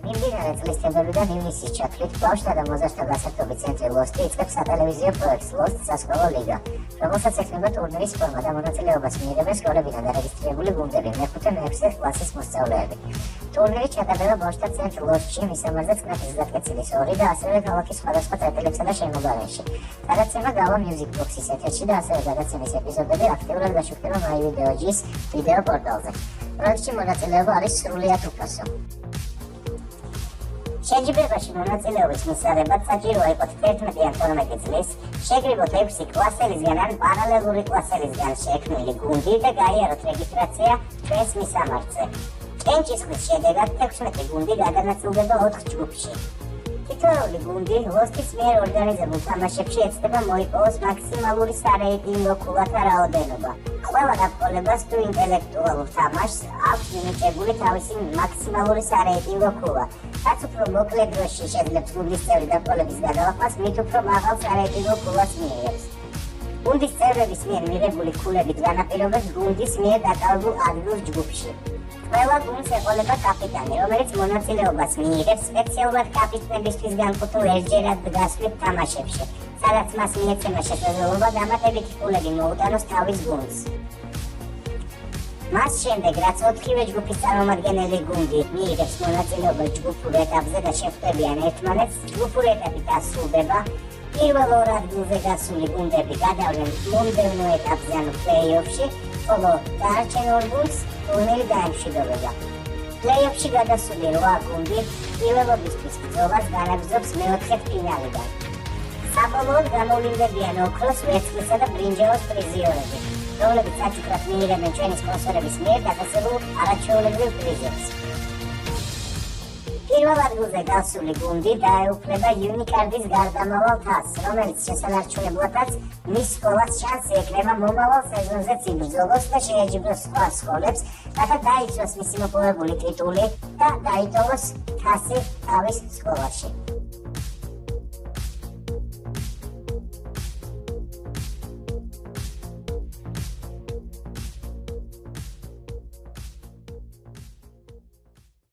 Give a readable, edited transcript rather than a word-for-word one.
მიმდინარე წლის თებერვლიდან ივნისის ჩათვლით ბავშვთა და მოზარდთა გასართობი ცენტრი ლოსტი იწყებს სატელევიზიო პროექტს ლოსტ სასკოლო ლიგა, რომელსაც ექნება ტურნირის ფორმა და მონაწილეობას მიიღებენ სკოლებიდან დარეგისტრირებული გუნდები, მეხუთე მეექვსე კლასის მოსწავლეები. ტურნირი ჩატარდება ბავშვთა ცენტრ ლოსტში, მისამართზე წნეთის გატკეცილის 2 და ასევე ქალაქის სხვადასხვა წერტილებსა და შემოგარენში. გადაცემა გავა Music Box-ის ეთერში და ასევე გადაცემის ეპიზოდები აქტიურად გაშუქდება MyVideoJ's ვიდეო პორტალზე. პროექტში მონაწილეობა არის სრულიად უფასო. შეჯიბრებაში მონაწილეობის მისაღებად საჭიროა იყოს 11 ან 12 წლის, შეგრიბოთ 6 კლასელისგან ან პარალელური კლასელისგან შექმნილი გუნდი და გაიაროთ რეგისტრაცია ჩვენს მისამართზე. კენჭისყრის შედეგად 16 გუნდი გადანაწილდება 4 ჯგუფში. თითოეული გუნდი ლოსტის მიერ ორგანიზებულ თამაშებში ეცდება მოიპოვოს მაქსიმალური სარეიტინგო ქულათა რაოდენობა. ყველა გაფრთხილებას თუ ინტელექტუალურ თამაშს აქვს მინიჭებული თავისი მაქსიმალური სარეიტინგო ქულა. რაც უფრო მოკლე დროში შეძლებს გუნდის წევრი დაბოლების გადალახვას, მით უფრო მაღალ სარეიტინგო ქულას მიიღებს. გუნდის წევრების მიერ მიღებული ქულებით განაპირობებს გუნდის მიერ დაკავებულ ადგილს ჯგუფში. ყველა გუნდს ეყოლება კაპიტანი, რომელიც მონაწილეობას მიიღებს სპეციალურად კაპიტნებისთვის განკუთვნილ ერთჯერად გასვლით თამაშებში, სადაც მას მიეცემა შესაძლებლობა დამატებითი ქულები მოუტანოს თავის გუნდს. მას შემდეგ, რაც 4-ვე ჯგუფის წარმომადგენელი გუნდი მიიღებს მონაწილეობას ჯგუფურ ეტაპზე და შეხვდებიან ერთმანეთს, ჯგუფური ეტაპი დასრულდება. პირველ 2 ადგილზე გასული გუნდები გადავლენ მომდევნო ეტაპზე, ანუ პლეი-ოფში, ხოლო დანარჩენ 2 გუნდს ტურნირი დაემშვიდობება. პლეი-ოფში გადასული 8 გუნდი პირველობისთვის ბრძოლას განაგრძობს მეოთხედფინალიდან. საბოლოოდ გამოვლინდებიან ოქროს, ვერცხლისა და ბრინჯაოს პრიზიორები, რომლებიც საჩუქრად მიიღებენ ჩვენი სპონსორების მიერ დაწესებულ არაჩვეულებრივ პრიზებს. პირველ ადგილზე გასული გუნდი დაეუფლება Unicard-ის გარდამავალ თასს, რომელიც შესანარჩუნებლადაც მის სკოლას შანსი ექნება მომავალ სეზონზეც იბრძოლოს და შეეჯიბროს სხვა სკოლებს, რათა დაიცვას მისი მოპოვებული ტიტული და დაიტოვოს თასი თავის სკოლაში.